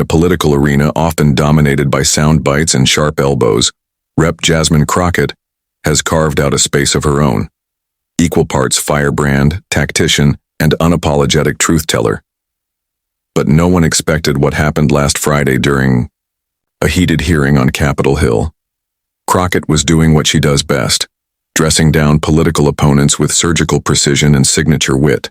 a political arena often dominated by sound bites and sharp elbows, Rep. Jasmine Crockett has carved out a space of her own. Equal parts firebrand, tactician, and unapologetic truth-teller. But no one expected what happened last Friday during a heated hearing on Capitol Hill. Crockett was doing what she does best, dressing down political opponents with surgical precision and signature wit.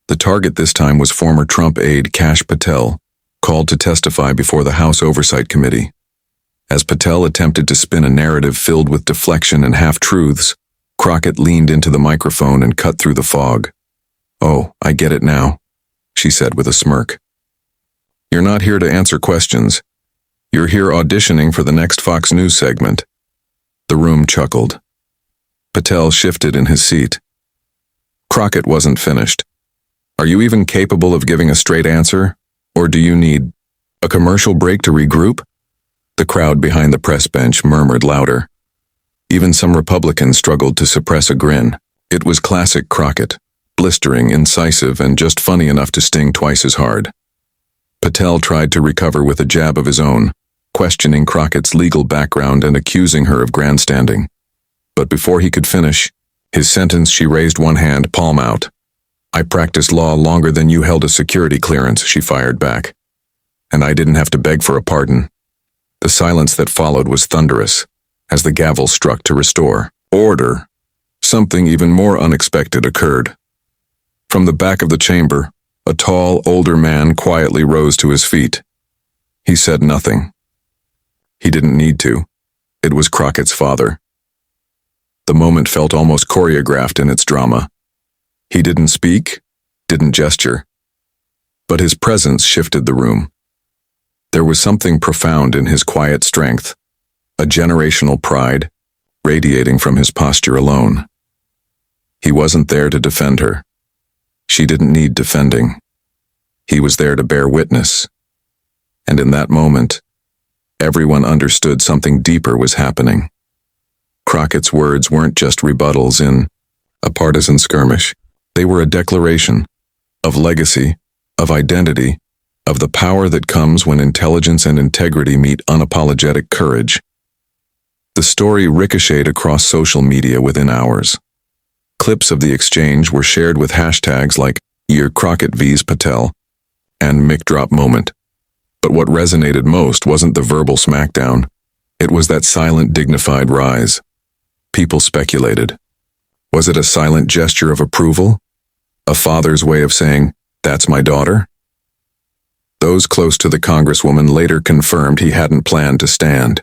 The target this time was former Trump aide Kash Patel, called to testify before the House Oversight Committee. As Patel attempted to spin a narrative filled with deflection and half-truths, Crockett leaned into the microphone and cut through the fog. "Oh, I get it now," she said with a smirk. "You're not here to answer questions. You're here auditioning for the next Fox News segment." The room chuckled. Patel shifted in his seat. Crockett wasn't finished. "Are you even capable of giving a straight answer? Or do you need a commercial break to regroup?" The crowd behind the press bench murmured louder. Even some Republicans struggled to suppress a grin. It was classic Crockett, blistering, incisive, and just funny enough to sting twice as hard. Patel tried to recover with a jab of his own, questioning Crockett's legal background and accusing her of grandstanding. But before he could finish his sentence, she raised one hand, palm out. "I practiced law longer than you held a security clearance," she fired back. "And I didn't have to beg for a pardon." The silence that followed was thunderous, as the gavel struck to restore order. Something even more unexpected occurred. From the back of the chamber, a tall, older man quietly rose to his feet. He said nothing. He didn't need to. It was Crockett's father. The moment felt almost choreographed in its drama. He didn't speak, didn't gesture, but his presence shifted the room. There was something profound in his quiet strength, a generational pride radiating from his posture alone. He wasn't there to defend her. She didn't need defending. He was there to bear witness. And in that moment, everyone understood something deeper was happening. Crockett's words weren't just rebuttals in a partisan skirmish. They were a declaration of legacy, of identity, of the power that comes when intelligence and integrity meet unapologetic courage. The story ricocheted across social media within hours. Clips of the exchange were shared with hashtags like #Crockett vs. Patel and #McDropMoment. But what resonated most wasn't the verbal smackdown. It was that silent, dignified rise. People speculated. Was it a silent gesture of approval? A father's way of saying, "That's my daughter"? Those close to the Congresswoman later confirmed he hadn't planned to stand.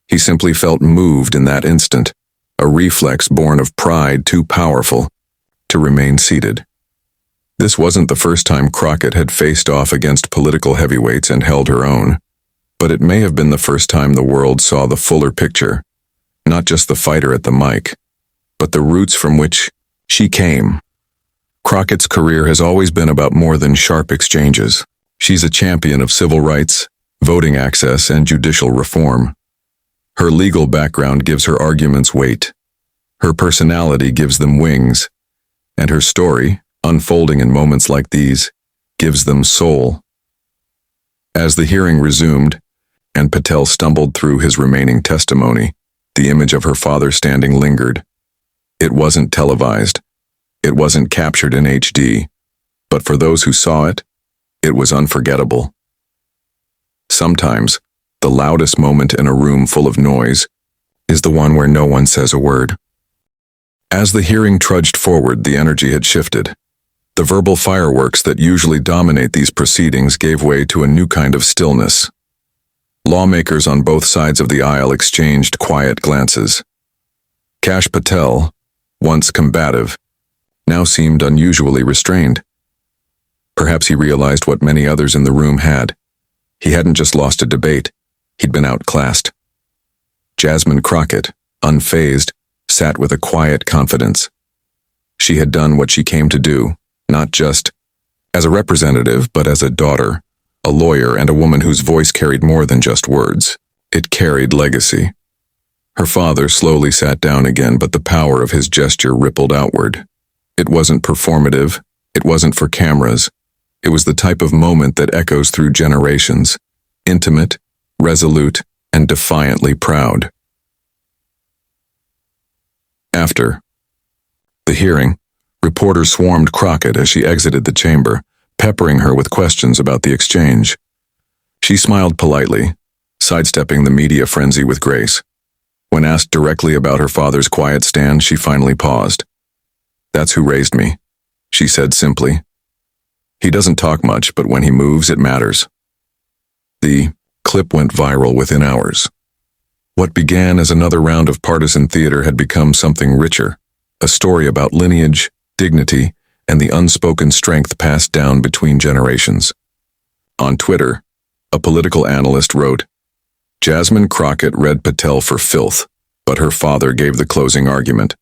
He simply felt moved in that instant, a reflex born of pride too powerful to remain seated. This wasn't the first time Crockett had faced off against political heavyweights and held her own, but it may have been the first time the world saw the fuller picture, not just the fighter at the mic, but the roots from which she came. Crockett's career has always been about more than sharp exchanges. She's a champion of civil rights, voting access, and judicial reform. Her legal background gives her arguments weight. Her personality gives them wings. And her story, unfolding in moments like these, gives them soul. As the hearing resumed, and Patel stumbled through his remaining testimony, the image of her father standing lingered. It wasn't televised. It wasn't captured in HD. But for those who saw it, it was unforgettable. Sometimes, the loudest moment in a room full of noise is the one where no one says a word. As the hearing trudged forward, the energy had shifted. The verbal fireworks that usually dominate these proceedings gave way to a new kind of stillness. Lawmakers on both sides of the aisle exchanged quiet glances. Kash Patel, once combative, now seemed unusually restrained. Perhaps he realized what many others in the room had. He hadn't just lost a debate, he'd been outclassed. Jasmine Crockett, unfazed, sat with a quiet confidence. She had done what she came to do, not just as a representative, but as a daughter, a lawyer, and a woman whose voice carried more than just words. It carried legacy. Her father slowly sat down again, but the power of his gesture rippled outward. It wasn't performative, it wasn't for cameras. It was the type of moment that echoes through generations, intimate, resolute, and defiantly proud. After the hearing, reporters swarmed Crockett as she exited the chamber, peppering her with questions about the exchange. She smiled politely, sidestepping the media frenzy with grace. When asked directly about her father's quiet stand, she finally paused. "That's who raised me," she said simply. "He doesn't talk much, but when he moves, it matters." The clip went viral within hours. What began as another round of partisan theater had become something richer, a story about lineage, dignity, and the unspoken strength passed down between generations. On Twitter, a political analyst wrote, "Jasmine Crockett read Patel for filth, but her father gave the closing argument."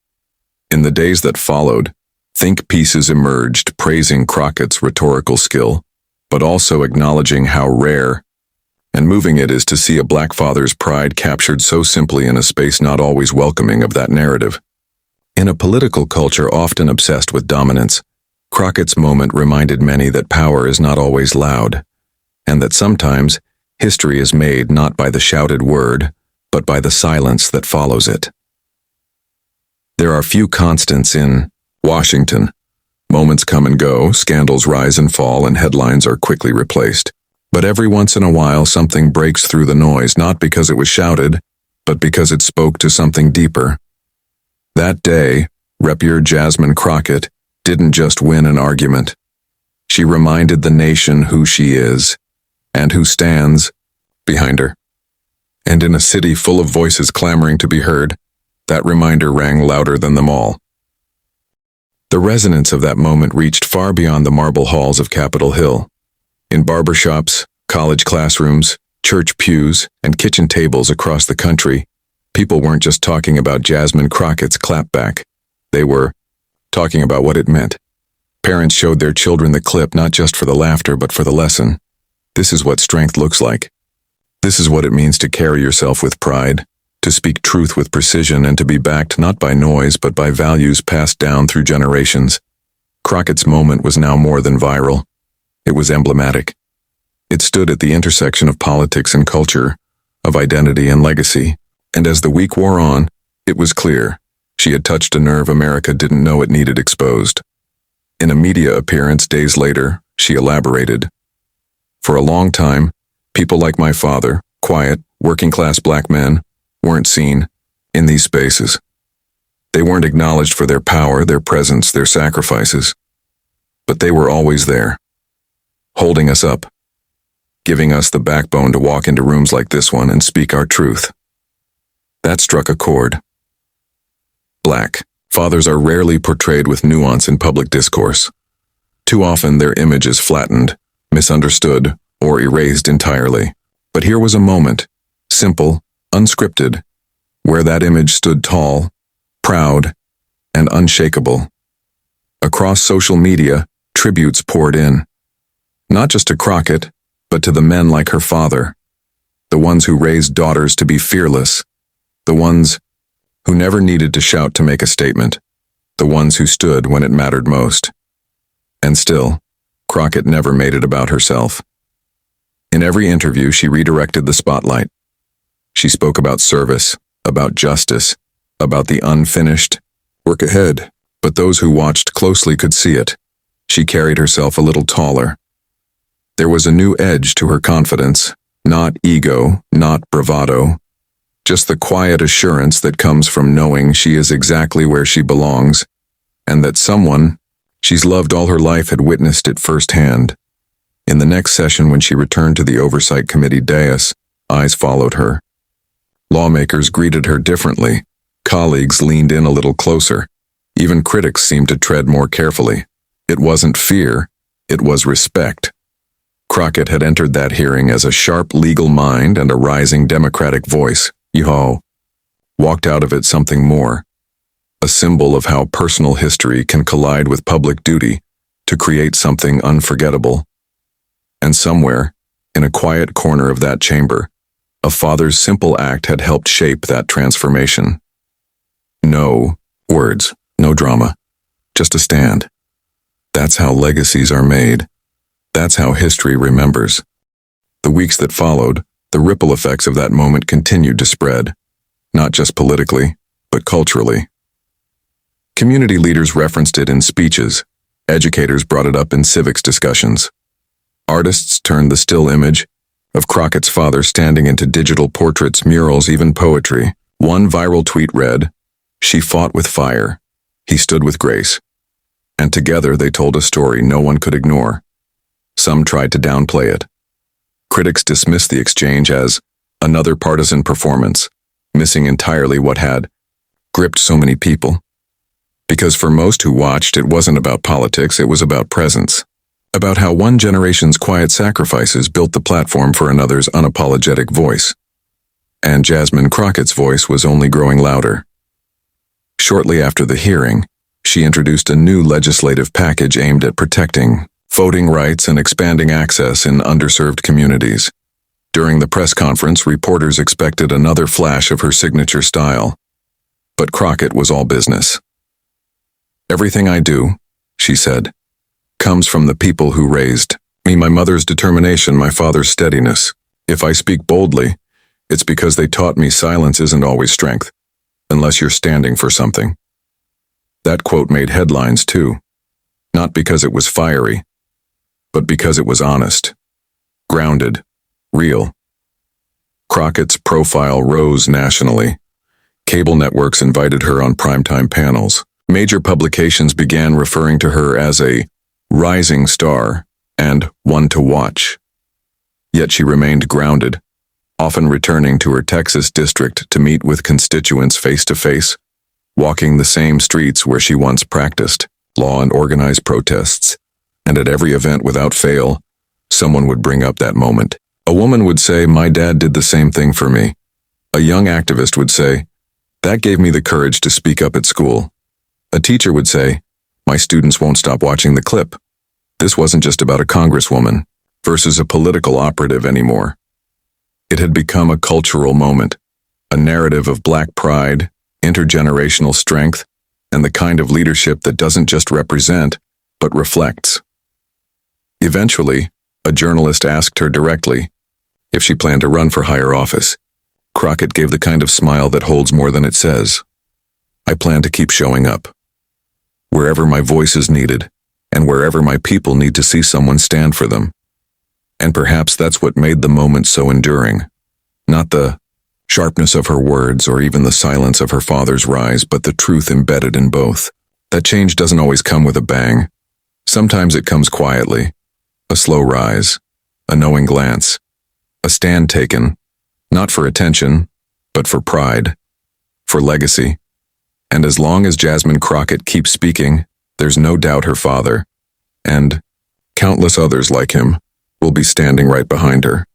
In the days that followed, think pieces emerged praising Crockett's rhetorical skill, but also acknowledging how rare and moving it is to see a black father's pride captured so simply in a space not always welcoming of that narrative. In a political culture often obsessed with dominance, Crockett's moment reminded many that power is not always loud, and that sometimes history is made not by the shouted word, but by the silence that follows it. There are few constants in Washington. Moments come and go, scandals rise and fall, and headlines are quickly replaced. But every once in a while something breaks through the noise, not because it was shouted, but because it spoke to something deeper. That day, Rep. Jasmine Crockett didn't just win an argument. She reminded the nation who she is, and who stands behind her. And in a city full of voices clamoring to be heard, that reminder rang louder than them all. The resonance of that moment reached far beyond the marble halls of Capitol Hill. In barbershops, college classrooms, church pews, and kitchen tables across the country, people weren't just talking about Jasmine Crockett's clapback. They were talking about what it meant. Parents showed their children the clip not just for the laughter but for the lesson. This is what strength looks like. This is what it means to carry yourself with pride, to speak truth with precision, and to be backed not by noise but by values passed down through generations. Crockett's moment was now more than viral. It was emblematic. It stood at the intersection of politics and culture, of identity and legacy, and as the week wore on, it was clear she had touched a nerve America didn't know it needed exposed. In a media appearance days later, she elaborated. "For a long time, people like my father, quiet, working-class black men, weren't seen in these spaces. They weren't acknowledged for their power, their presence, their sacrifices. But they were always there, holding us up, giving us the backbone to walk into rooms like this one and speak our truth." That struck a chord. Black fathers are rarely portrayed with nuance in public discourse. Too often their image is flattened, misunderstood, or erased entirely. But here was a moment, simple, unscripted, where that image stood tall, proud, and unshakable. Across social media, tributes poured in. Not just to Crockett, but to the men like her father, the ones who raised daughters to be fearless, the ones who never needed to shout to make a statement, the ones who stood when it mattered most. And still, Crockett never made it about herself. In every interview, she redirected the spotlight. She spoke about service, about justice, about the unfinished work ahead, but those who watched closely could see it. She carried herself a little taller. There was a new edge to her confidence, not ego, not bravado, just the quiet assurance that comes from knowing she is exactly where she belongs, and that someone she's loved all her life had witnessed it firsthand. In the next session, when she returned to the Oversight Committee dais, eyes followed her. Lawmakers greeted her differently. Colleagues leaned in a little closer. Even critics seemed to tread more carefully. It wasn't fear, it was respect. Crockett had entered that hearing as a sharp legal mind and a rising Democratic voice. Walked out of it something more, a symbol of how personal history can collide with public duty to create something unforgettable. And somewhere, in a quiet corner of that chamber, a father's simple act had helped shape that transformation. No words, no drama, just a stand. That's how legacies are made. That's how history remembers. The weeks that followed, the ripple effects of that moment continued to spread, not just politically, but culturally. Community leaders referenced it in speeches, educators brought it up in civics discussions. Artists turned the still image of Crockett's father standing into digital portraits, murals, even poetry. One viral tweet read, "She fought with fire. He stood with grace." And together they told a story no one could ignore. Some tried to downplay it. Critics dismissed the exchange as another partisan performance, missing entirely what had gripped so many people. Because for most who watched, it wasn't about politics, it was about presence. About how one generation's quiet sacrifices built the platform for another's unapologetic voice. And Jasmine Crockett's voice was only growing louder. Shortly after the hearing, she introduced a new legislative package aimed at protecting voting rights and expanding access in underserved communities. During the press conference, reporters expected another flash of her signature style. But Crockett was all business. "Everything I do," she said, "comes from the people who raised me, my mother's determination, my father's steadiness. If I speak boldly, it's because they taught me silence isn't always strength, unless you're standing for something." That quote made headlines too, not because it was fiery, but because it was honest, grounded, real. Crockett's profile rose nationally. Cable networks invited her on primetime panels. Major publications began referring to her as a rising star and one to watch. Yet she remained grounded, often returning to her Texas district to meet with constituents face to face, walking the same streets where she once practiced law and organized protests. And at every event without fail, someone would bring up that moment. A woman would say, "My dad did the same thing for me." A young activist would say, "That gave me the courage to speak up at school." A teacher would say, "My students won't stop watching the clip." This wasn't just about a congresswoman versus a political operative anymore. It had become a cultural moment, a narrative of Black pride, intergenerational strength, and the kind of leadership that doesn't just represent, but reflects. Eventually, a journalist asked her directly if she planned to run for higher office. Crockett gave the kind of smile that holds more than it says. "I plan to keep showing up. Wherever my voice is needed, and wherever my people need to see someone stand for them." And perhaps that's what made the moment so enduring. Not the sharpness of her words or even the silence of her father's rise, but the truth embedded in both. That change doesn't always come with a bang. Sometimes it comes quietly. A slow rise, a knowing glance, a stand taken, not for attention, but for pride, for legacy. And as long as Jasmine Crockett keeps speaking, there's no doubt her father, and countless others like him, will be standing right behind her.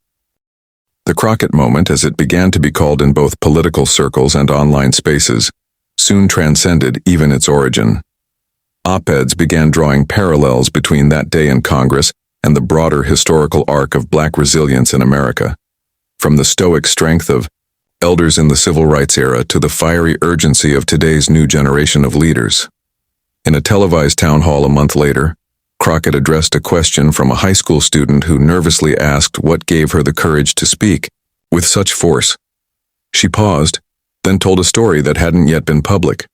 The Crockett moment, as it began to be called in both political circles and online spaces, soon transcended even its origin. Op-eds began drawing parallels between that day in Congress and the broader historical arc of Black resilience in America. From the stoic strength of elders in the civil rights era to the fiery urgency of today's new generation of leaders. In a televised town hall a month later, Crockett addressed a question from a high school student who nervously asked what gave her the courage to speak with such force. She paused, then told a story that hadn't yet been public.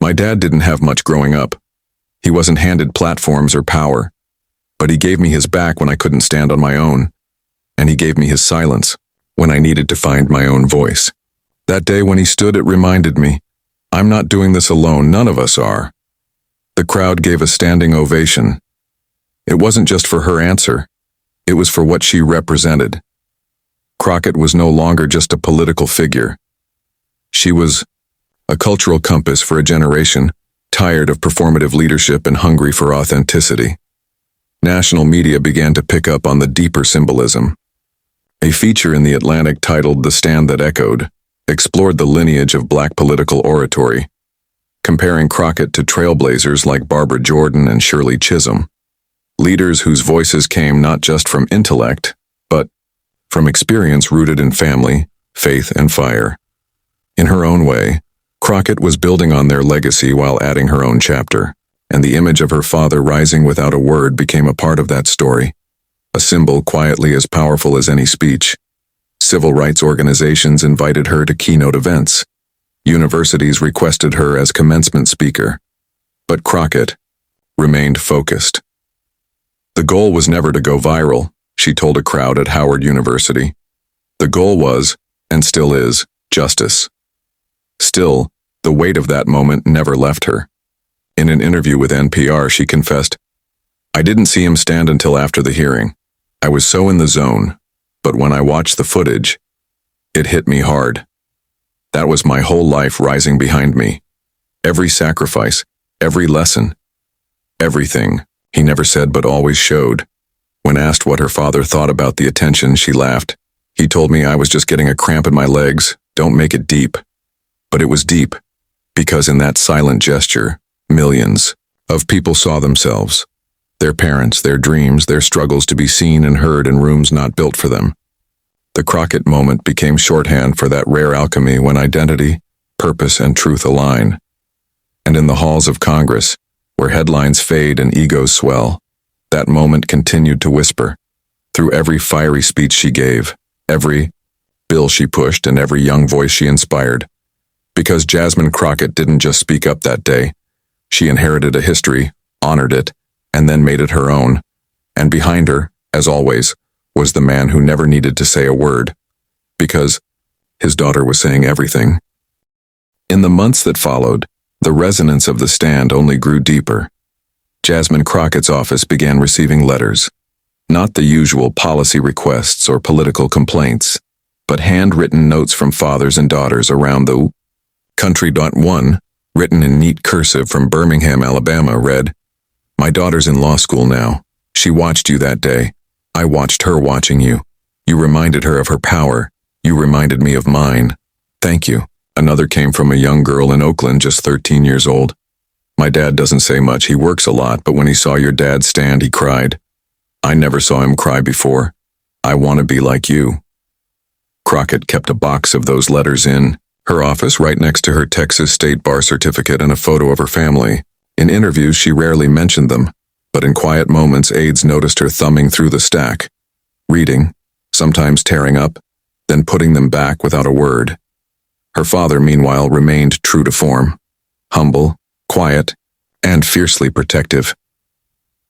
"My dad didn't have much growing up. He wasn't handed platforms or power, but he gave me his back when I couldn't stand on my own, and he gave me his silence when I needed to find my own voice. That day when he stood, it reminded me, I'm not doing this alone, none of us are." The crowd gave a standing ovation. It wasn't just for her answer, it was for what she represented. Crockett was no longer just a political figure. She was a cultural compass for a generation, tired of performative leadership and hungry for authenticity. National media began to pick up on the deeper symbolism. A feature in The Atlantic titled "The Stand That Echoed" explored the lineage of Black political oratory, comparing Crockett to trailblazers like Barbara Jordan and Shirley Chisholm, leaders whose voices came not just from intellect, but from experience rooted in family, faith, and fire. In her own way, Crockett was building on their legacy while adding her own chapter. and the image of her father rising without a word became a part of that story, a symbol quietly as powerful as any speech. Civil rights organizations invited her to keynote events. Universities requested her as commencement speaker. But Crockett remained focused. The goal was never to go viral, she told a crowd at Howard University. The goal was, and still is, justice. Still, the weight of that moment never left her. In an interview with NPR, she confessed, "I didn't see him stand until after the hearing. I was so in the zone, but when I watched the footage, it hit me hard. That was my whole life rising behind me. Every sacrifice, every lesson, everything," he never said but always showed. When asked what her father thought about the attention, she laughed. "He told me I was just getting a cramp in my legs. Don't make it deep." But it was deep, because in that silent gesture, millions of people saw themselves, their parents, their dreams, their struggles to be seen and heard in rooms not built for them. The Crockett moment became shorthand for that rare alchemy when identity, purpose, and truth align. And in the halls of Congress, where headlines fade and egos swell, that moment continued to whisper. Through every fiery speech she gave, every bill she pushed, and every young voice she inspired. Because Jasmine Crockett didn't just speak up that day. She inherited a history, honored it, and then made it her own. And behind her, as always, was the man who never needed to say a word, because his daughter was saying everything. In the months that followed, the resonance of the stand only grew deeper. Jasmine Crockett's office began receiving letters, not the usual policy requests or political complaints, but handwritten notes from fathers and daughters around the country. One, written in neat cursive from Birmingham, Alabama, read, "My daughter's in law school now. She watched you that day. I watched her watching you. You reminded her of her power. You reminded me of mine. Thank you." Another came from a young girl in Oakland, just 13 years old. "My dad doesn't say much, he works a lot, but when he saw your dad stand, he cried. I never saw him cry before. I want to be like you." Crockett kept a box of those letters in her office right next to her Texas State bar certificate and a photo of her family. In interviews, she rarely mentioned them, but in quiet moments, aides noticed her thumbing through the stack, reading, sometimes tearing up, then putting them back without a word. Her father, meanwhile, remained true to form, humble, quiet, and fiercely protective.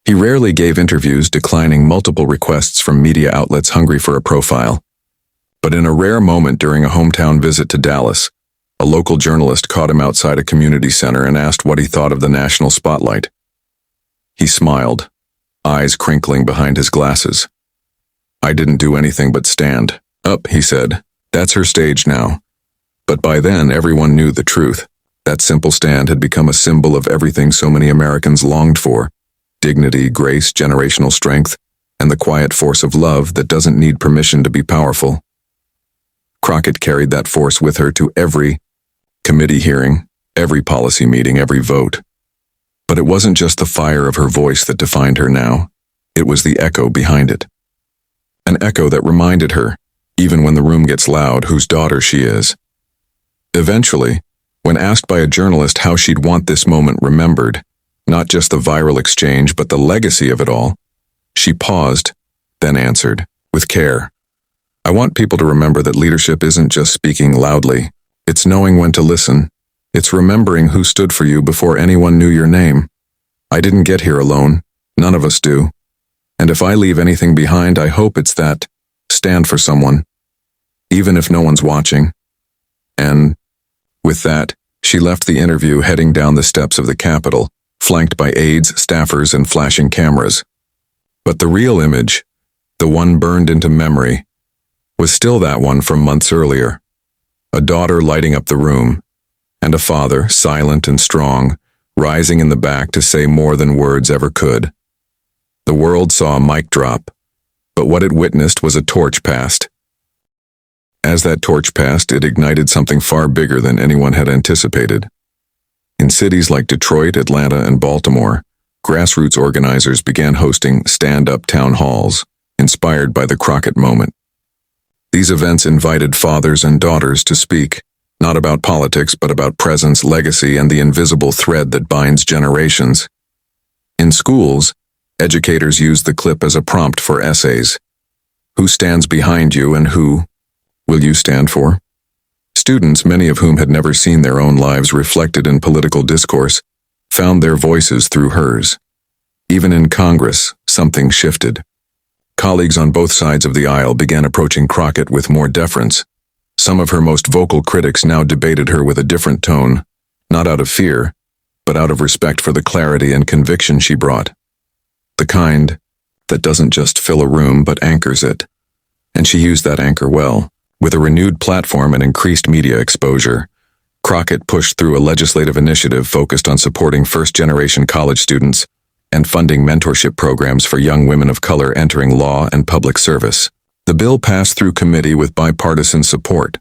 He rarely gave interviews, declining multiple requests from media outlets hungry for a profile. But in a rare moment during a hometown visit to Dallas, a local journalist caught him outside a community center and asked what he thought of the national spotlight. He smiled, eyes crinkling behind his glasses. "I didn't do anything but stand up," he said. "That's her stage now." But by then, everyone knew the truth. That simple stand had become a symbol of everything so many Americans longed for: dignity, grace, generational strength, and the quiet force of love that doesn't need permission to be powerful. Crockett carried that force with her to every committee hearing, every policy meeting, every vote. But it wasn't just the fire of her voice that defined her now. It was the echo behind it. An echo that reminded her, even when the room gets loud, whose daughter she is. Eventually, when asked by a journalist how she'd want this moment remembered, not just the viral exchange but the legacy of it all, she paused, then answered, with care. "I want people to remember that leadership isn't just speaking loudly. It's knowing when to listen. It's remembering who stood for you before anyone knew your name. I didn't get here alone. None of us do. And if I leave anything behind, I hope it's that. Stand for someone, even if no one's watching." And with that, she left the interview, heading down the steps of the Capitol, flanked by aides, staffers, and flashing cameras. But the real image, the one burned into memory, was still that one from months earlier. A daughter lighting up the room, and a father, silent and strong, rising in the back to say more than words ever could. The world saw a mic drop, but what it witnessed was a torch passed. As that torch passed, it ignited something far bigger than anyone had anticipated. In cities like Detroit, Atlanta, and Baltimore, grassroots organizers began hosting stand-up town halls, inspired by the Crockett moment. These events invited fathers and daughters to speak, not about politics but about presence, legacy, and the invisible thread that binds generations. In schools, educators use the clip as a prompt for essays. Who stands behind you and who will you stand for? Students, many of whom had never seen their own lives reflected in political discourse, found their voices through hers. Even in Congress, something shifted. Colleagues on both sides of the aisle began approaching Crockett with more deference. Some of her most vocal critics now debated her with a different tone, not out of fear, but out of respect for the clarity and conviction she brought. The kind that doesn't just fill a room but anchors it. And she used that anchor well. With a renewed platform and increased media exposure, Crockett pushed through a legislative initiative focused on supporting first-generation college students and funding mentorship programs for young women of color entering law and public service. The bill passed through committee with bipartisan support.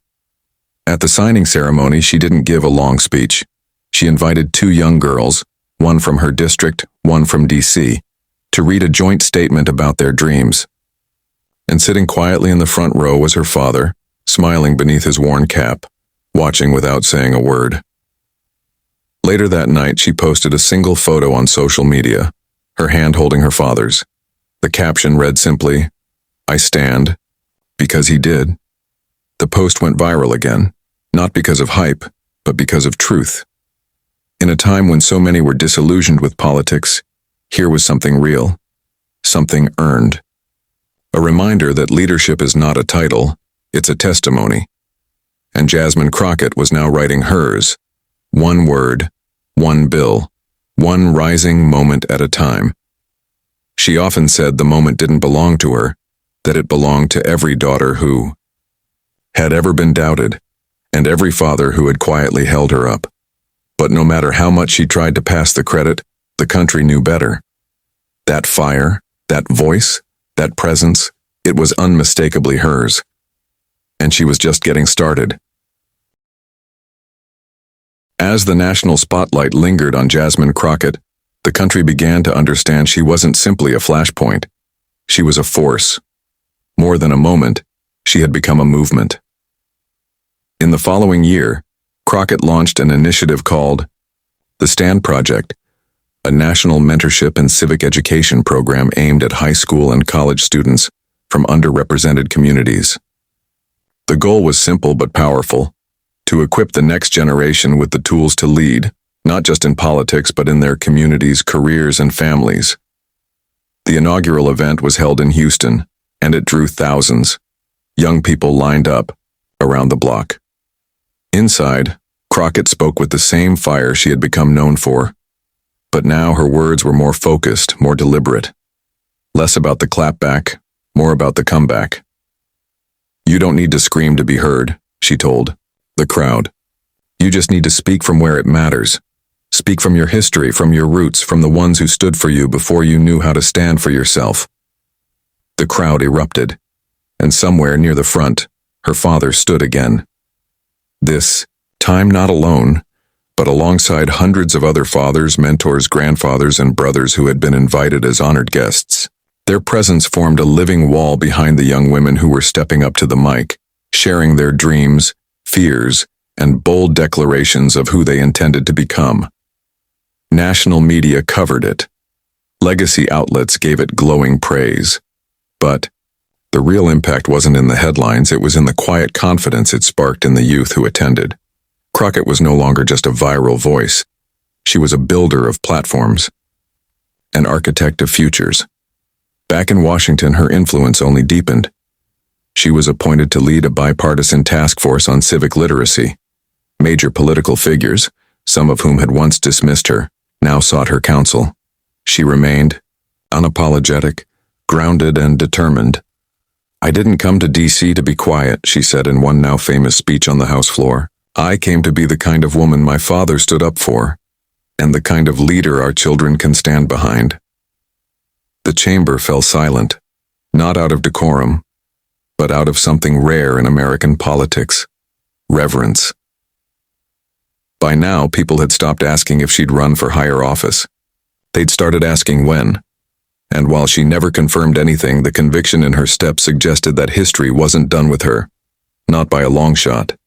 At the signing ceremony, she didn't give a long speech. She invited two young girls, one from her district, one from D.C., to read a joint statement about their dreams. And sitting quietly in the front row was her father, smiling beneath his worn cap, watching without saying a word. Later that night, she posted a single photo on social media, her hand holding her father's. The caption read simply, "I stand," because he did. The post went viral again, not because of hype, but because of truth. In a time when so many were disillusioned with politics, here was something real, something earned. A reminder that leadership is not a title, it's a testimony. And Jasmine Crockett was now writing hers. One word, one bill, one rising moment at a time. She often said the moment didn't belong to her, that it belonged to every daughter who had ever been doubted, and every father who had quietly held her up. But no matter how much she tried to pass the credit, the country knew better. That fire, that voice, that presence, it was unmistakably hers. And she was just getting started. As the national spotlight lingered on Jasmine Crockett, the country began to understand she wasn't simply a flashpoint. She was a force. More than a moment, she had become a movement. In the following year, Crockett launched an initiative called the Stand Project, a national mentorship and civic education program aimed at high school and college students from underrepresented communities. The goal was simple but powerful: to equip the next generation with the tools to lead, not just in politics but in their communities, careers, and families. The inaugural event was held in Houston, and it drew thousands. Young people lined up around the block. Inside, Crockett spoke with the same fire she had become known for. But now her words were more focused, more deliberate. Less about the clapback, more about the comeback. "You don't need to scream to be heard," she told the crowd. "You just need to speak from where it matters. Speak from your history, from your roots, from the ones who stood for you before you knew how to stand for yourself." The crowd erupted, and somewhere near the front, her father stood again. This time not alone, but alongside hundreds of other fathers, mentors, grandfathers, and brothers who had been invited as honored guests. Their presence formed a living wall behind the young women who were stepping up to the mic, sharing their dreams, fears, and bold declarations of who they intended to become. National media covered it. Legacy outlets gave it glowing praise. But the real impact wasn't in the headlines, it was in the quiet confidence it sparked in the youth who attended. Crockett was no longer just a viral voice. She was a builder of platforms, an architect of futures. Back in Washington, her influence only deepened. She was appointed to lead a bipartisan task force on civic literacy. Major political figures, some of whom had once dismissed her, now sought her counsel. She remained unapologetic, grounded, and determined. "I didn't come to D.C. to be quiet," she said in one now famous speech on the House floor. "I came to be the kind of woman my father stood up for, and the kind of leader our children can stand behind." The chamber fell silent, not out of decorum, but out of something rare in American politics: reverence. By now, people had stopped asking if she'd run for higher office. They'd started asking when. And while she never confirmed anything, the conviction in her step suggested that history wasn't done with her, not by a long shot.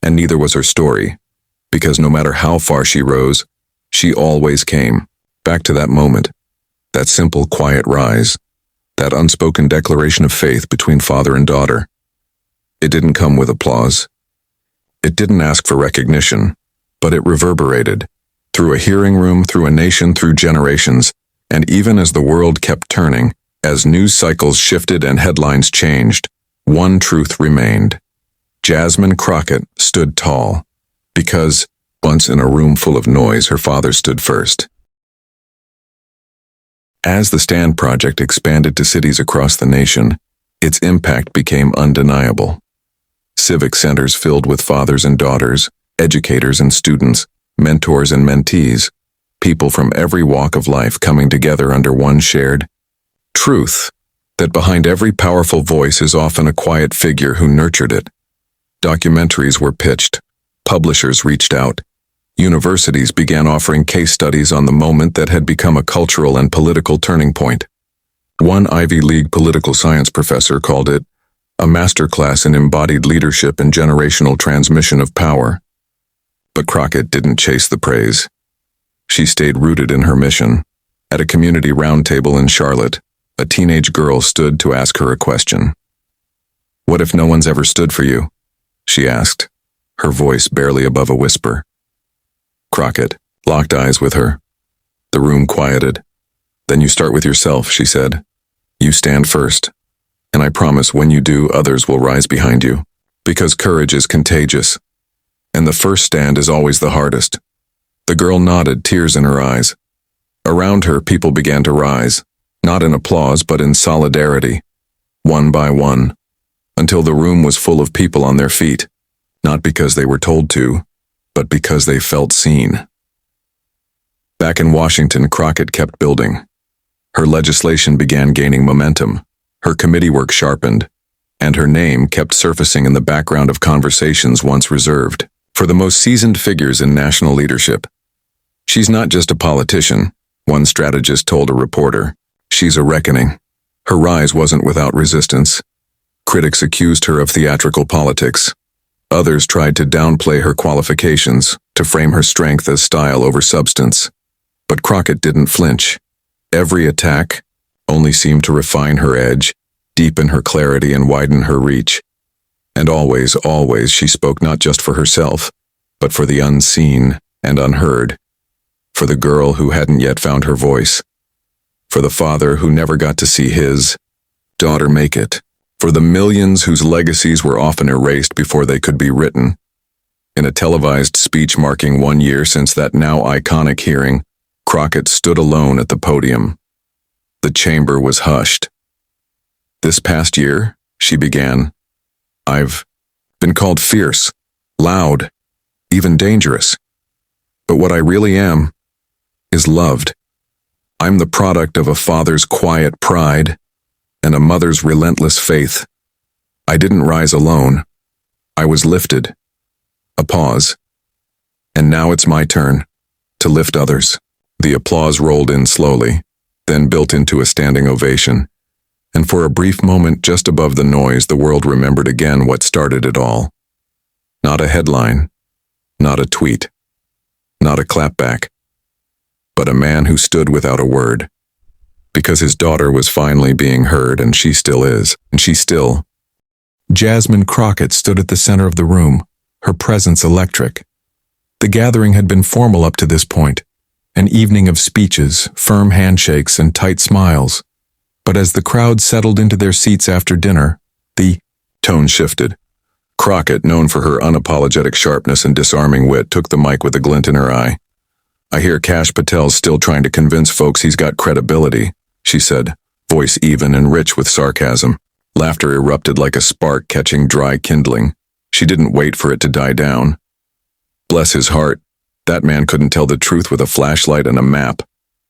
And neither was her story, because no matter how far she rose, she always came back to that moment, That simple, quiet rise. That unspoken declaration of faith between father and daughter. It didn't come with applause. It didn't ask for recognition, but it reverberated. Through a hearing room, through a nation, through generations, and even as the world kept turning, as news cycles shifted and headlines changed, one truth remained. Jasmine Crockett stood tall, because, once in a room full of noise, her father stood first. As the Stand Project expanded to cities across the nation, its impact became undeniable. Civic centers filled with fathers and daughters, educators and students, mentors and mentees, people from every walk of life coming together under one shared truth, that behind every powerful voice is often a quiet figure who nurtured it. Documentaries were pitched, publishers reached out, universities began offering case studies on the moment that had become a cultural and political turning point. One Ivy League political science professor called it a masterclass in embodied leadership and generational transmission of power. But Crockett didn't chase the praise. She stayed rooted in her mission. At a community roundtable in Charlotte, a teenage girl stood to ask her a question. "What if no one's ever stood for you?" she asked, her voice barely above a whisper. Crockett locked eyes with her. The room quieted. "Then you start with yourself," she said. "You stand first. And I promise when you do, others will rise behind you. Because courage is contagious. And the first stand is always the hardest." The girl nodded, tears in her eyes. Around her, people began to rise, not in applause but in solidarity, one by one, until the room was full of people on their feet, not because they were told to, but because they felt seen. Back in Washington, Crockett kept building. Her legislation began gaining momentum, her committee work sharpened, and her name kept surfacing in the background of conversations once reserved for the most seasoned figures in national leadership. "She's not just a politician," one strategist told a reporter. "She's a reckoning." Her rise wasn't without resistance. Critics accused her of theatrical politics. Others tried to downplay her qualifications, to frame her strength as style over substance. But Crockett didn't flinch. Every attack only seemed to refine her edge, deepen her clarity, and widen her reach. And always, always, she spoke not just for herself, but for the unseen and unheard, for the girl who hadn't yet found her voice, for the father who never got to see his daughter make it, for the millions whose legacies were often erased before they could be written. In a televised speech marking 1 year since that now iconic hearing, Crockett stood alone at the podium. The chamber was hushed. "This past year," she began, "I've been called fierce, loud, even dangerous. But what I really am is loved. I'm the product of a father's quiet pride and a mother's relentless faith. I didn't rise alone. I was lifted." A pause. "And now it's my turn to lift others." The applause rolled in slowly, then built into a standing ovation. And for a brief moment just above the noise, the world remembered again what started it all. Not a headline, not a tweet, not a clapback, but a man who stood without a word. Because his daughter was finally being heard, and she still is, and she still. Jasmine Crockett stood at the center of the room, her presence electric. The gathering had been formal up to this point, an evening of speeches, firm handshakes, and tight smiles. But as the crowd settled into their seats after dinner, the tone shifted. Crockett, known for her unapologetic sharpness and disarming wit, took the mic with a glint in her eye. "I hear Kash Patel's still trying to convince folks he's got credibility," she said, voice even and rich with sarcasm. Laughter erupted like a spark catching dry kindling. She didn't wait for it to die down. Bless his heart, that man couldn't tell the truth with a flashlight and a map.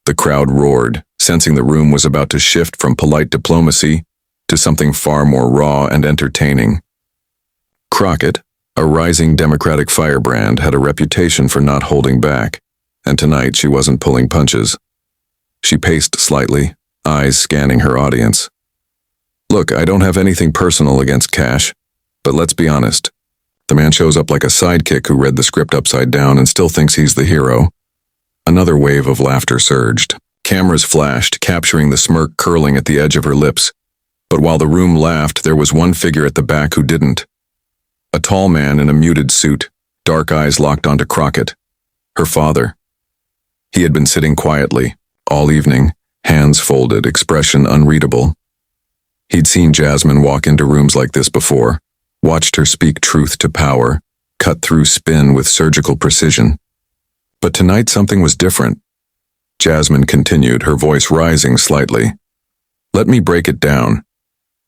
The crowd roared, sensing the room was about to shift from polite diplomacy to something far more raw and entertaining. Crockett, a rising Democratic firebrand, had a reputation for not holding back, and tonight she wasn't pulling punches. She paced slightly, eyes scanning her audience. "Look, I don't have anything personal against Kash, but let's be honest. The man shows up like a sidekick who read the script upside down and still thinks he's the hero." Another wave of laughter surged. Cameras flashed, capturing the smirk curling at the edge of her lips. But while the room laughed, there was one figure at the back who didn't. A tall man in a muted suit, dark eyes locked onto Crockett. Her father. He had been sitting quietly, all evening, hands folded, expression unreadable. He'd seen Jasmine walk into rooms like this before, watched her speak truth to power, cut through spin with surgical precision. But tonight something was different. Jasmine continued, her voice rising slightly. Let me break it down.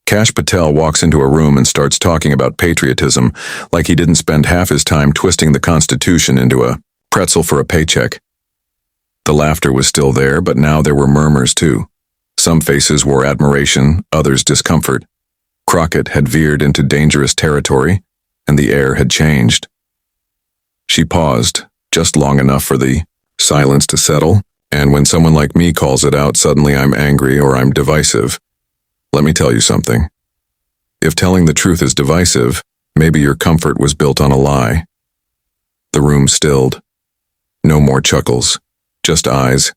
Kash Patel walks into a room and starts talking about patriotism like he didn't spend half his time twisting the Constitution into a pretzel for a paycheck. The laughter was still there, but now there were murmurs too. Some faces wore admiration, others discomfort. Crockett had veered into dangerous territory, and the air had changed. She paused, just long enough for the silence to settle, and when someone like me calls it out, suddenly I'm angry or I'm divisive. Let me tell you something. If telling the truth is divisive, maybe your comfort was built on a lie. The room stilled. No more chuckles, just eyes.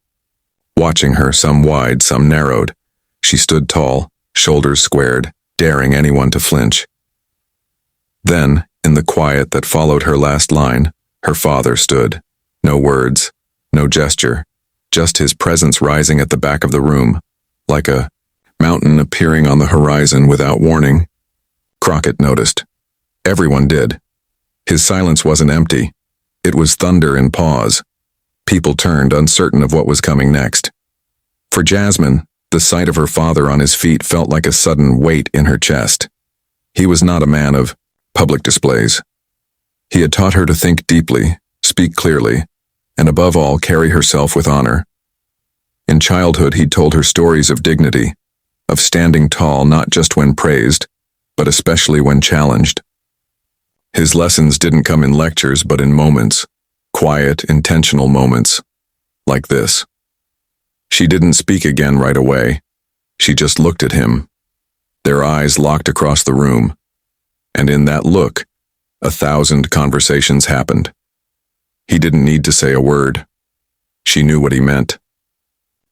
Watching her, some wide, some narrowed. She stood tall, shoulders squared, daring anyone to flinch. Then, in the quiet that followed her last line, her father stood. No words, no gesture, just his presence rising at the back of the room, like a mountain appearing on the horizon without warning. Crockett noticed. Everyone did. His silence wasn't empty. It was thunder and pause. People turned, uncertain of what was coming next. For Jasmine, the sight of her father on his feet felt like a sudden weight in her chest. He was not a man of public displays. He had taught her to think deeply, speak clearly, and above all, carry herself with honor. In childhood, he'd told her stories of dignity, of standing tall not just when praised, but especially when challenged. His lessons didn't come in lectures, but in moments, quiet, intentional moments, like this. She didn't speak again right away. She just looked at him. Their eyes locked across the room, and in that look, 1,000 conversations happened. He didn't need to say a word. She knew what he meant.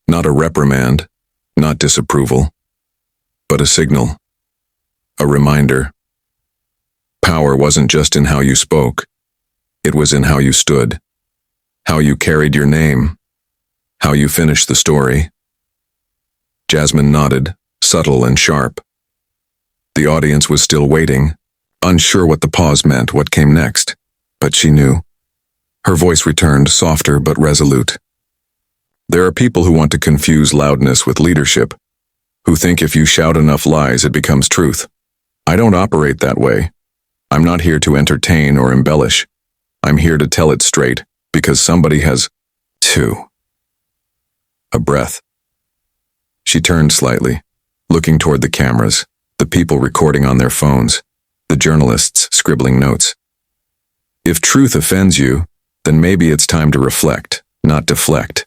Not a reprimand, not disapproval, but a signal, a reminder. Power wasn't just in how you spoke. It was in how you stood, how you carried your name, how you finished the story. Jasmine nodded, subtle and sharp. The audience was still waiting, unsure what the pause meant, what came next, but she knew. Her voice returned, softer but resolute. There are people who want to confuse loudness with leadership, who think if you shout enough lies it becomes truth. I don't operate that way. I'm not here to entertain or embellish. I'm here to tell it straight, because somebody has to. A breath. She turned slightly, looking toward the cameras, the people recording on their phones, the journalists scribbling notes. If truth offends you, then maybe it's time to reflect, not deflect.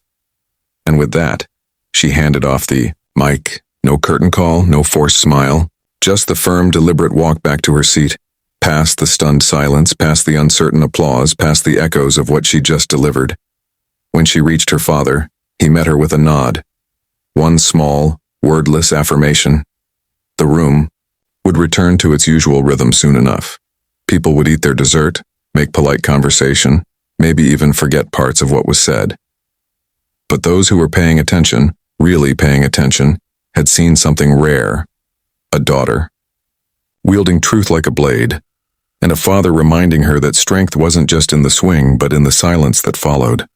And with that, she handed off the mic. No curtain call, no forced smile, just the firm, deliberate walk back to her seat, past the stunned silence, past the uncertain applause, past the echoes of what she just delivered. When she reached her father, he met her with a nod. One small, wordless affirmation. The room would return to its usual rhythm soon enough. People would eat their dessert, make polite conversation, maybe even forget parts of what was said. But those who were paying attention, really paying attention, had seen something rare. A daughter, wielding truth like a blade, and a father reminding her that strength wasn't just in the swing but in the silence that followed.